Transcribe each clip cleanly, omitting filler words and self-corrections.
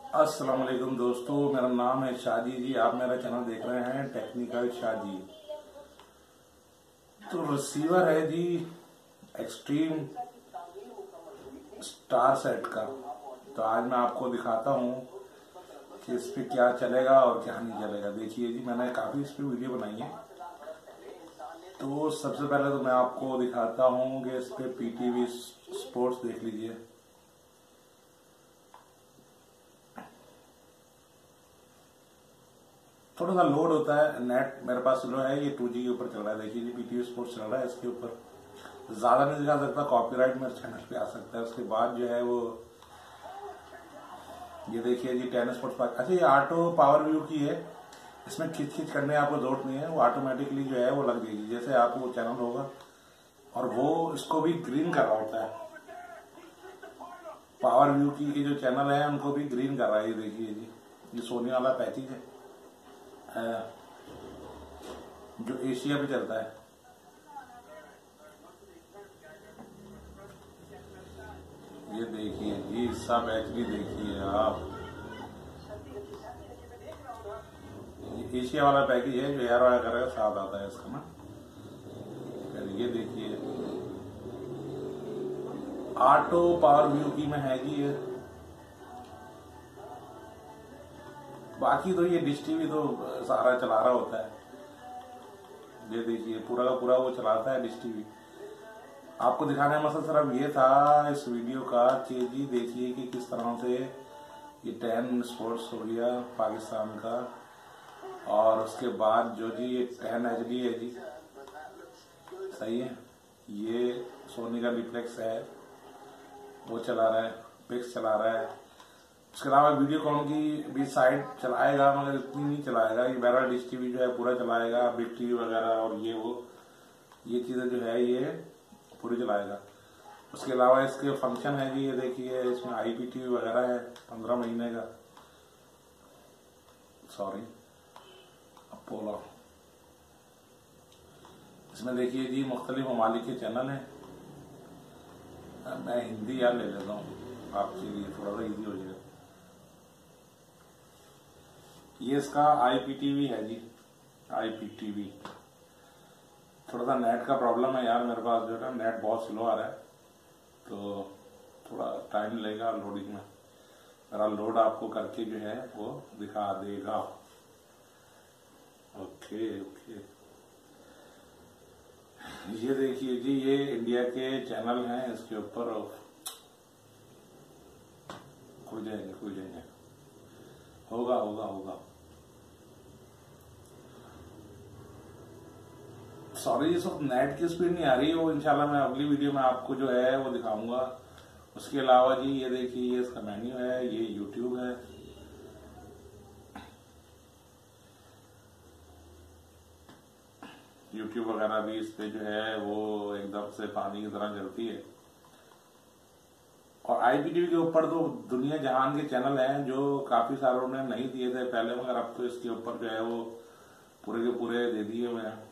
अस्सलाम वालेकुम दोस्तों, मेरा नाम है शादी जी। आप मेरा चैनल देख रहे हैं टेक्निकल शादी। तो रिसीवर है जी एक्सट्रीम स्टार सेट का। तो आज मैं आपको दिखाता हूँ कि इस पे क्या चलेगा और क्या नहीं चलेगा। देखिए जी, मैंने काफ़ी इस पे वीडियो बनाई है। तो सबसे पहले तो मैं आपको दिखाता हूँ कि इस पे पीटीवी स्पोर्ट्स देख लीजिए। थोड़ा सा लोड होता है, नेट मेरे पास स्लो है, ये 2G के ऊपर चल रहा है। देखिए जी, पीटीवी स्पोर्ट्स चल रहा है, इसके ऊपर ज्यादा नहीं दिखा सकता, कॉपीराइट मेरे चैनल पे आ सकता है। उसके बाद जो है वो ये देखिए जी, टेनिस स्पोर्ट्स पार्क। अच्छा, ये ऑटो पावर व्यू की है, इसमें खिंच खिंच करने आपको जरूरत नहीं है, वो ऑटोमेटिकली जो है वो लग जाएगी। जैसे आपको वो चैनल होगा और वो इसको भी ग्रीन कर रहा होता है। पावर व्यू की जो चैनल है उनको भी ग्रीन कर रहा है। ये देखिए जी, ये सोनी वाला पैकेज है जो एशिया पे चलता है। ये देखिए जी, सब एचडी देखिए आप। ये एशिया वाला पैकेज है जो एयर वगैरह का साथ आता है इसका ना। फिर ये देखिए ऑटो पावर व्यू की में है जी ये। बाकी तो ये डिश टीवी तो सारा चला रहा होता है। ये देखिए पूरा का पूरा वो चलाता है डिश टीवी। आपको दिखाने का मकसद सिर्फ ये था इस वीडियो का कि जी देखिए कि किस तरह से ये 10 स्पोर्ट्स हो गया पाकिस्तान का, और उसके बाद जो जी ये 10 एचडी है जी, सही है। ये सोनी का डिप्लेक्स है, वो चला रहा है, पिक्स चला रहा है। उसके अलावा वीडियोकॉन की भी साइड चलाएगा, मगर इतनी नहीं चलाएगा। ये बहरहाल डिश टीवी जो है पूरा चलाएगा, बिग टीवी वगैरह और ये वो ये चीजें जो है ये पूरी चलाएगा। उसके अलावा इसके फंक्शन है जी, ये देखिए इसमें IPTV वगैरह है 15 महीने का, सॉरी अपोलो। इसमें देखिए जी मुख्तलिफ ममालिक के चैनल हैं। मैं हिंदी यार ले लेता हूँ आपके लिए, थोड़ा सा इजी हो जाएगा। ये इसका IPTV है जी, IPTV। थोड़ा सा नेट का प्रॉब्लम है यार, मेरे पास जो है नेट बहुत स्लो आ रहा है, तो थोड़ा टाइम लगेगा लोडिंग में। मेरा लोड आपको करके जो है वो दिखा देगा। ओके ओके, ये देखिए जी, ये इंडिया के चैनल हैं, इसके ऊपर खुल जाएंगे, होगा होगा होगा। सॉरी, इस वक्त नेट की स्पीड नहीं आ रही है, वो इंशाल्लाह मैं अगली वीडियो में आपको जो है वो दिखाऊंगा। उसके अलावा जी ये देखिए, ये इसका मेन्यू है, ये यूट्यूब है। यूट्यूब वगैरह भी इस पे जो है वो एकदम से पानी की तरह चलती है। और IPTV के ऊपर तो दुनिया जहान के चैनल हैं जो काफी सालों ने नहीं दिए थे पहले, मगर अब तो इसके ऊपर जो है वो पूरे के पूरे दे दिए हुए हैं।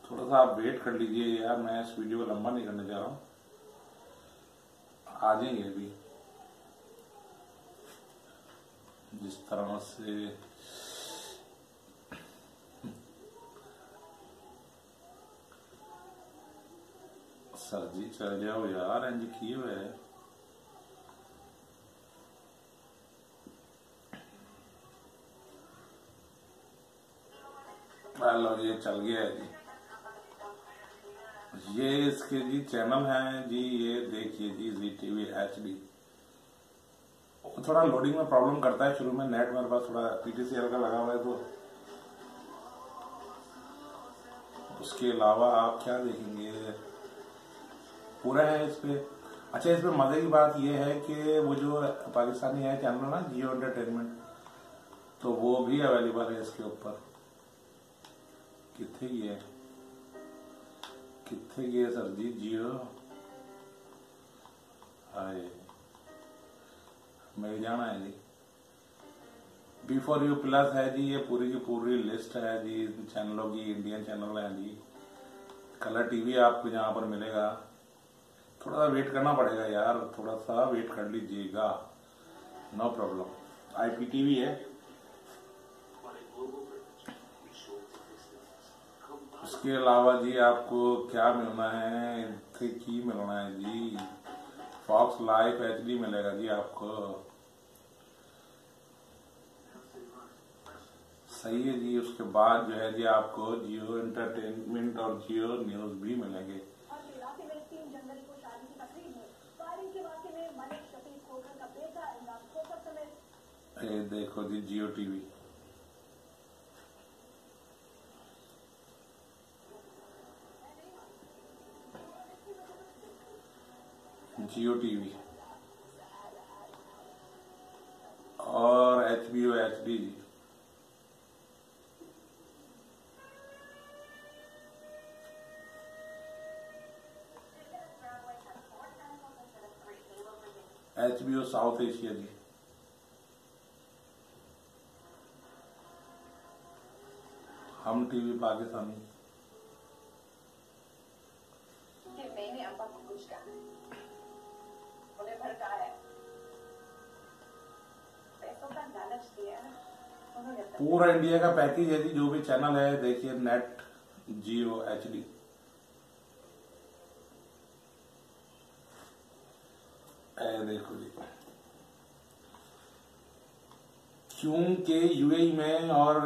थोड़ा सा आप वेट कर लीजिए यार, मैं इस वीडियो को लंबा नहीं करने जा रहा हूँ, आ जाएंगे अभी। जिस तरह से सर जी चल जाओ यार, एंज किए हुए है। लो ये चल गया है जी, ये इसके जी चैनल हैं जी। ये देखिए जी, ZTV HD। थोड़ा लोडिंग में प्रॉब्लम करता है शुरू में, नेट मेरे पास थोड़ा PTCL का लगा हुआ है, तो उसके अलावा आप क्या देखेंगे, पूरा है इस पे। अच्छा, इस पे मजे की बात यह है कि वो जो पाकिस्तानी है चैनल ना, जियो एंटरटेनमेंट, तो वो भी अवेलेबल है इसके ऊपर। कितने की है, कितने की है सर जी जियो? हाय, मिल जाना है जी। B4U प्लस है जी, ये पूरी की पूरी लिस्ट है जी चैनलों की, इंडियन चैनल है जी। कलर टीवी आपको यहाँ पर मिलेगा। थोड़ा सा वेट करना पड़ेगा यार, थोड़ा सा वेट कर लीजिएगा। No problem. IPTV है। उसके अलावा जी आपको क्या मिलना है, की मिलना है जी, फॉक्स लाइफ HD मिलेगा जी आपको। सही है जी। उसके बाद जो है जी आपको जियो एंटरटेनमेंट और जियो न्यूज भी मिलेंगे। ये देखो जी जियो TV। जियो TV और HBO HD जी। HBO साउथ एशिया जी। हम TV पाकिस्तानी। मैंने अब्बा को कुछ कहा, उन्हें भड़काया है, पैसों का लालच दिया है, उन्होंने पूरा इंडिया का पैकेज है जी। जो भी चैनल है देखिए, नेट, जियो, HD। देखो जी, क्योंकि UAE में और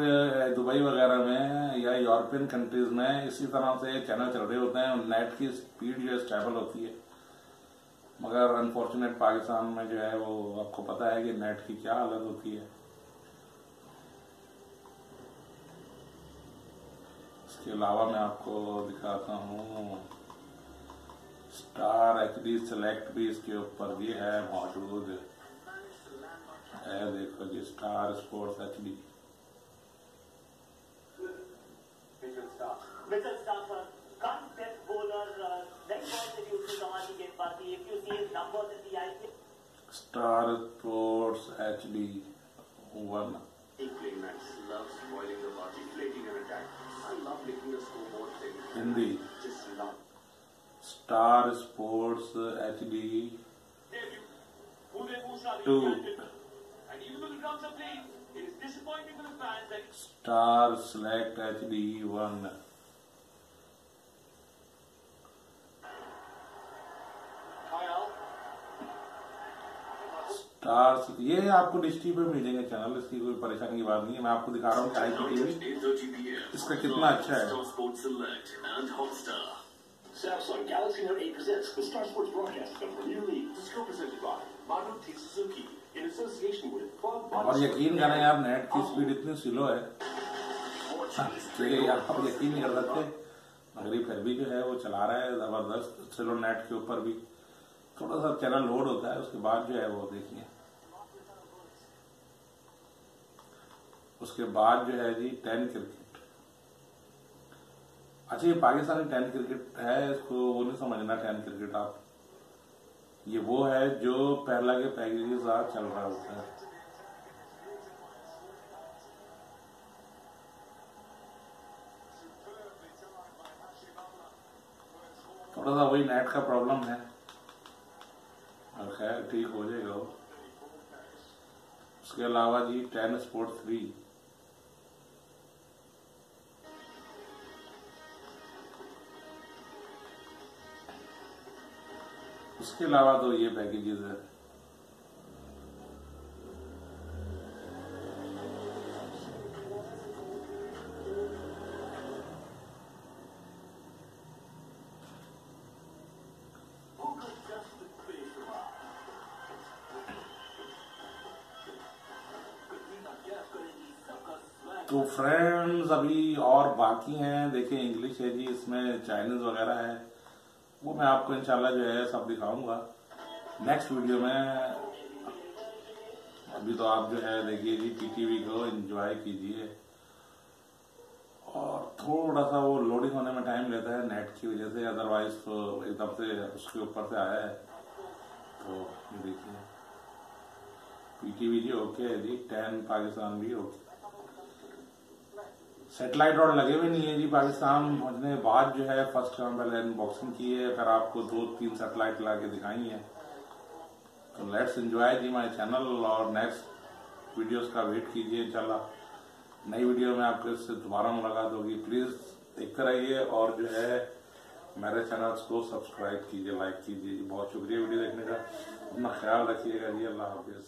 दुबई वगैरह में या यूरोपियन कंट्रीज में इसी तरह से चैनल चल रहे होते हैं और नेट की स्पीड जो है स्टेबल होती है। मगर अनफॉर्चुनेट पाकिस्तान में जो है वो आपको पता है कि नेट की क्या हालत होती है। इसके अलावा मैं आपको दिखाता हूँ, स्टार HD सेलेक्ट भी इसके ऊपर भी है मौजूद है। देखो जी, star sports HD। Star sports HD 1 Hindi. Star sports HD 2, star select HD 1। Stars ये आपको डिश टीवी पे मिलेंगे चैनल, इसकी कोई परेशानी की बात नहीं है। मैं आपको दिखा रहा हूँ IPTV इसका कितना अच्छा है। Samsung Galaxy Note 8 presents the Star Sports broadcast of Premier League. This is co-presented by Maruti Suzuki in association with Club. और यकीन करें यार, नेट की स्पीड इतनी स्लो है यार, आप यकीन नहीं कर सकते। मगर फिर भी जो है वो चला रहा है जबरदस्त। चलो नेट के ऊपर भी थोड़ा सा चैनल लोड होता है, उसके बाद जो है वो देखिए। उसके बाद जो है जी 10 क्रिकेट। अच्छा, ये पाकिस्तानी 10 क्रिकेट है, इसको वो नहीं समझना 10 क्रिकेट आप। ये वो है जो पहला के पैकेज के साथ चल रहा होता है। थोड़ा सा वही नेट का प्रॉब्लम है, और खैर ठीक हो जाएगा वो। उसके अलावा जी 10 स्पोर्ट्स 3। उसके अलावा तो ये पैकेजेस है। तो फ्रेंड्स अभी और बाकी हैं, देखिए इंग्लिश है जी, इसमें चाइनीज वगैरह है, वो मैं आपको इंशाल्लाह जो है सब दिखाऊंगा नेक्स्ट वीडियो में। अभी तो आप जो है देखिए जी PTV को एंजॉय कीजिए, और थोड़ा सा वो लोडिंग होने में टाइम लेता है नेट की वजह से, अदरवाइज तो एकदम से उसके ऊपर से आया है। तो देखिए PTV जी ओके है जी, 10 पाकिस्तान भी ओके। सैटेलाइट और लगे हुए नहीं है जी पाकिस्तान पहुंचने के बाद जो है फर्स्ट टाइम पहले अनबॉक्सिंग की है, फिर आपको 2-3 सैटेलाइट ला के दिखाई है। तो लेट्स एंजॉय जी माय चैनल, और नेक्स्ट वीडियोस का वेट कीजिए। इंशाल्लाह नई वीडियो में आपके से दोबारा मुलाकात होगी। प्लीज देखते रहिए और जो है मेरे चैनल्स को सब्सक्राइब कीजिए, लाइक कीजिए। बहुत शुक्रिया वीडियो देखने का। अपना ख्याल रखिएगा जी। अल्लाह हाफिज।